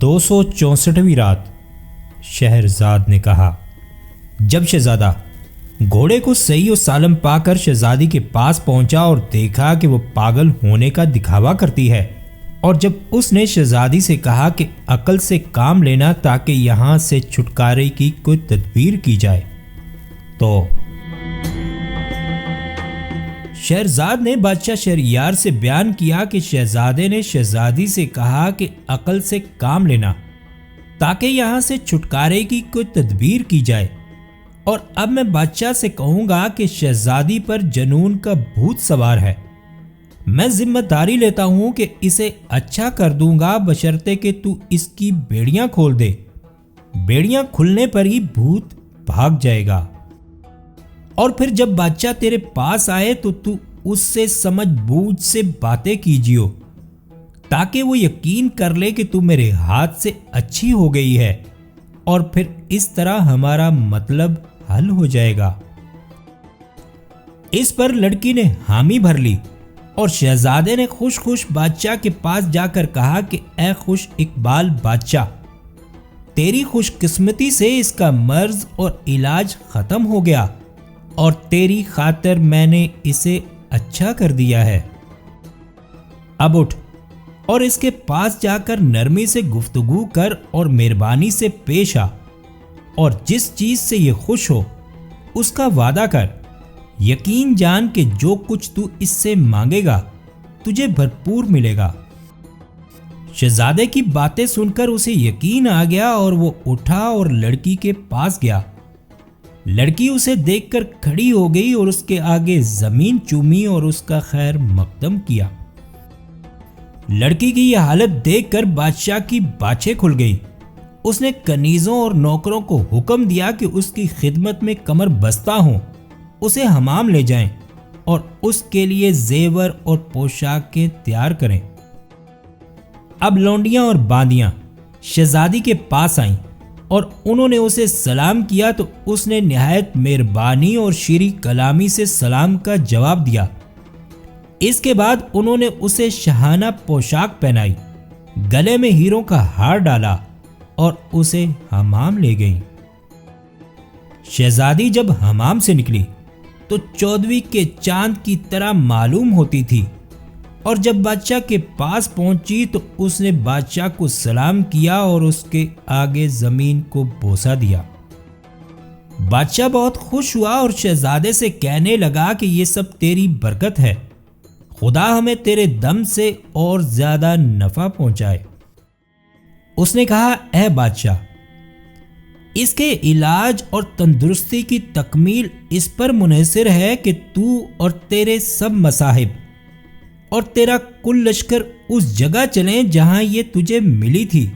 264ویں رات شہرزاد نے کہا۔ جب شہزادہ گھوڑے کو صحیح و سالم پا کر شہزادی کے پاس پہنچا اور دیکھا کہ وہ پاگل ہونے کا دکھاوا کرتی ہے، اور جب اس نے شہزادی سے کہا کہ عقل سے کام لینا تاکہ یہاں سے چھٹکارے کی کوئی تدبیر کی جائے، تو شہرزاد نے بادشاہ شہریار سے بیان کیا کہ شہزادے نے شہزادی سے کہا کہ عقل سے کام لینا تاکہ یہاں سے چھٹکارے کی کوئی تدبیر کی جائے، اور اب میں بادشاہ سے کہوں گا کہ شہزادی پر جنون کا بھوت سوار ہے۔ میں ذمہ داری لیتا ہوں کہ اسے اچھا کر دوں گا بشرطے کہ تو اس کی بیڑیاں کھول دے۔ بیڑیاں کھلنے پر ہی بھوت بھاگ جائے گا، اور پھر جب بادشاہ تیرے پاس آئے تو تو اس سے سمجھ بوجھ سے باتیں کیجیو تاکہ وہ یقین کر لے کہ تو میرے ہاتھ سے اچھی ہو گئی ہے، اور پھر اس طرح ہمارا مطلب حل ہو جائے گا۔ اس پر لڑکی نے حامی بھر لی، اور شہزادے نے خوش خوش بادشاہ کے پاس جا کر کہا کہ اے خوش اقبال بادشاہ، تیری خوش قسمتی سے اس کا مرض اور علاج ختم ہو گیا، اور تیری خاطر میں نے اسے اچھا کر دیا ہے۔ اب اٹھ اور اس کے پاس جا کر نرمی سے گفتگو کر اور مہربانی سے پیش آ، اور جس چیز سے یہ خوش ہو اس کا وعدہ کر۔ یقین جان کہ جو کچھ تو اس سے مانگے گا تجھے بھرپور ملے گا۔ شہزادے کی باتیں سن کر اسے یقین آ گیا، اور وہ اٹھا اور لڑکی کے پاس گیا۔ لڑکی اسے دیکھ کر کھڑی ہو گئی اور اس کے آگے زمین چومی اور اس کا خیر مقدم کیا۔ لڑکی کی یہ حالت دیکھ کر بادشاہ کی باچھیں کھل گئی۔ اس نے کنیزوں اور نوکروں کو حکم دیا کہ اس کی خدمت میں کمر بستہ ہوں، اسے حمام لے جائیں اور اس کے لیے زیور اور پوشاکیں تیار کریں۔ اب لونڈیاں اور باندیاں شہزادی کے پاس آئیں، اور انہوں نے اسے سلام کیا تو اس نے نہایت مہربانی اور شیریں کلامی سے سلام کا جواب دیا۔ اس کے بعد انہوں نے اسے شاہانہ پوشاک پہنائی، گلے میں ہیروں کا ہار ڈالا اور اسے حمام لے گئیں۔ شہزادی جب حمام سے نکلی تو 14ویں کے چاند کی طرح معلوم ہوتی تھی، اور جب بادشاہ کے پاس پہنچی تو اس نے بادشاہ کو سلام کیا اور اس کے آگے زمین کو بوسہ دیا۔ بادشاہ بہت خوش ہوا اور شہزادے سے کہنے لگا کہ یہ سب تیری برکت ہے، خدا ہمیں تیرے دم سے اور زیادہ نفع پہنچائے۔ اس نے کہا اے بادشاہ، اس کے علاج اور تندرستی کی تکمیل اس پر منحصر ہے کہ تو اور تیرے سب مصاحب اور تیرا کل لشکر اس جگہ چلیں جہاں یہ تجھے ملی تھی،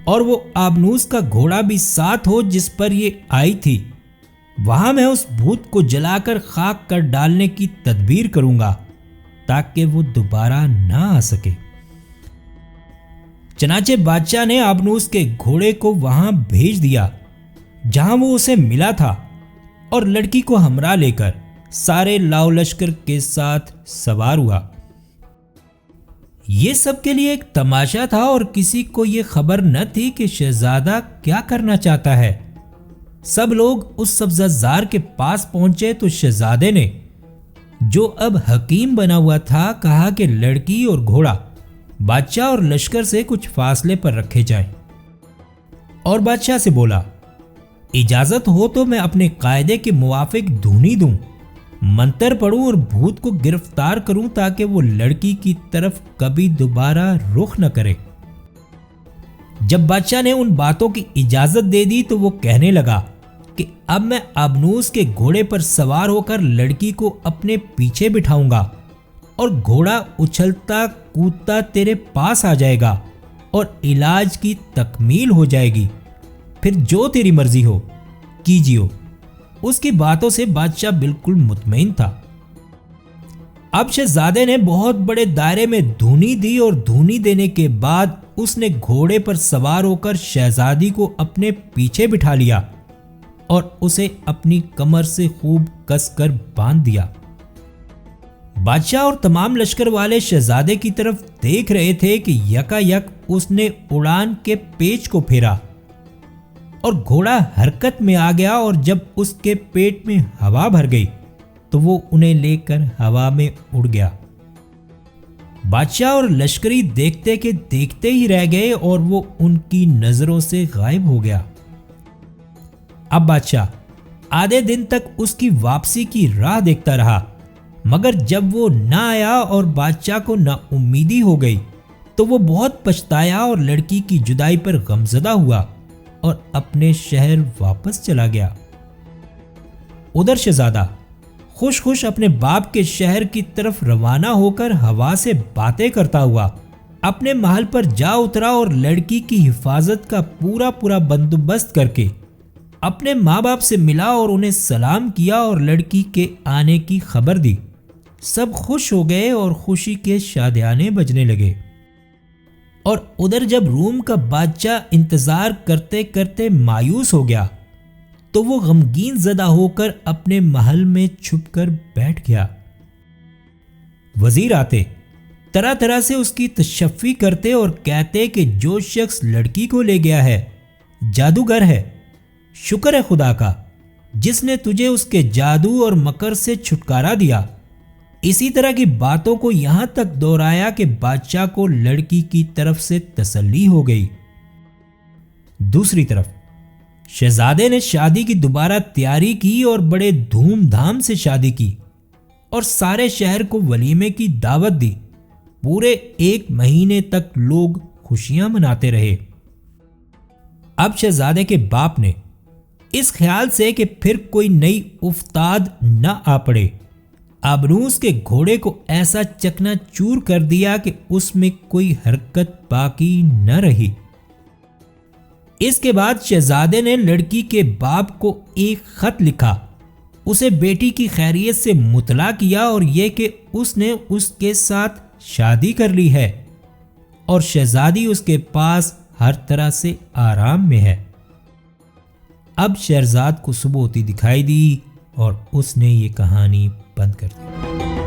اور وہ آبنوس کا گھوڑا بھی ساتھ ہو جس پر یہ آئی تھی۔ وہاں میں اس بھوت کو جلا کر خاک کر ڈالنے کی تدبیر کروں گا تاکہ وہ دوبارہ نہ آ سکے۔ چنانچہ بادشاہ نے آبنوس کے گھوڑے کو وہاں بھیج دیا جہاں وہ اسے ملا تھا، اور لڑکی کو ہمراہ لے کر سارے لاؤ لشکر کے ساتھ سوار ہوا۔ یہ سب کے لیے ایک تماشا تھا، اور کسی کو یہ خبر نہ تھی کہ شہزادہ کیا کرنا چاہتا ہے۔ سب لوگ اس سبزہ زار کے پاس پہنچے تو شہزادے نے، جو اب حکیم بنا ہوا تھا، کہا کہ لڑکی اور گھوڑا بادشاہ اور لشکر سے کچھ فاصلے پر رکھے جائیں، اور بادشاہ سے بولا اجازت ہو تو میں اپنے قاعدے کے موافق دھونی دوں، منتر پڑھوں اور بھوت کو گرفتار کروں تاکہ وہ لڑکی کی طرف کبھی دوبارہ رخ نہ کرے۔ جب بادشاہ نے ان باتوں کی اجازت دے دی تو وہ کہنے لگا کہ اب میں آبنوس کے گھوڑے پر سوار ہو کر لڑکی کو اپنے پیچھے بٹھاؤں گا، اور گھوڑا اچھلتا کودتا تیرے پاس آ جائے گا اور علاج کی تکمیل ہو جائے گی، پھر جو تیری مرضی ہو کیجیو۔ اس کی باتوں سے بادشاہ بالکل مطمئن تھا۔ اب شہزادے نے بہت بڑے دائرے میں دھونی دی، اور دھونی دینے کے بعد اس نے گھوڑے پر سوار ہو کر شہزادی کو اپنے پیچھے بٹھا لیا اور اسے اپنی کمر سے خوب کس کر باندھ دیا۔ بادشاہ اور تمام لشکر والے شہزادے کی طرف دیکھ رہے تھے کہ یکا یک اس نے اڑان کے پیچ کو پھیرا اور گھوڑا حرکت میں آ گیا، اور جب اس کے پیٹ میں ہوا بھر گئی تو وہ انہیں لے کر ہوا میں اڑ گیا۔ بادشاہ اور لشکری دیکھتے کہ دیکھتے ہی رہ گئے اور وہ ان کی نظروں سے غائب ہو گیا۔ اب بادشاہ آدھے دن تک اس کی واپسی کی راہ دیکھتا رہا، مگر جب وہ نہ آیا اور بادشاہ کو نا امیدی ہو گئی تو وہ بہت پچھتایا اور لڑکی کی جدائی پر غمزدہ ہوا اور اپنے شہر واپس چلا گیا۔ ادھر شہزادہ خوش خوش اپنے باپ کے شہر کی طرف روانہ ہو کر ہوا سے باتیں کرتا ہوا اپنے محل پر جا اترا اور لڑکی کی حفاظت کا پورا بندوبست کر کے اپنے ماں باپ سے ملا اور انہیں سلام کیا اور لڑکی کے آنے کی خبر دی۔ سب خوش ہو گئے اور خوشی کے شادیانے بجنے لگے۔ اور ادھر جب روم کا بادشاہ انتظار کرتے کرتے مایوس ہو گیا تو وہ غمگین زدہ ہو کر اپنے محل میں چھپ کر بیٹھ گیا۔ وزیر آتے طرح طرح سے اس کی تشفی کرتے اور کہتے کہ جو شخص لڑکی کو لے گیا ہے جادوگر ہے، شکر ہے خدا کا جس نے تجھے اس کے جادو اور مکر سے چھٹکارا دیا۔ اسی طرح کی باتوں کو یہاں تک دہرایا کہ بادشاہ کو لڑکی کی طرف سے تسلی ہو گئی۔ دوسری طرف شہزادے نے شادی کی دوبارہ تیاری کی اور بڑے دھوم دھام سے شادی کی اور سارے شہر کو ولیمے کی دعوت دی۔ پورے 1 مہینے تک لوگ خوشیاں مناتے رہے۔ اب شہزادے کے باپ نے اس خیال سے کہ پھر کوئی نئی افتاد نہ آ پڑے، آبنوس کے گھوڑے کو ایسا چکنا چور کر دیا کہ اس میں کوئی حرکت باقی نہ رہی۔ اس کے بعد شہزادے نے لڑکی کے باپ کو ایک خط لکھا، اسے بیٹی کی خیریت سے مطلع کیا اور یہ کہ اس نے اس کے ساتھ شادی کر لی ہے اور شہزادی اس کے پاس ہر طرح سے آرام میں ہے۔ اب شہرزاد کو صبح ہوتی دکھائی دی اور اس نے یہ کہانی بند کر دی۔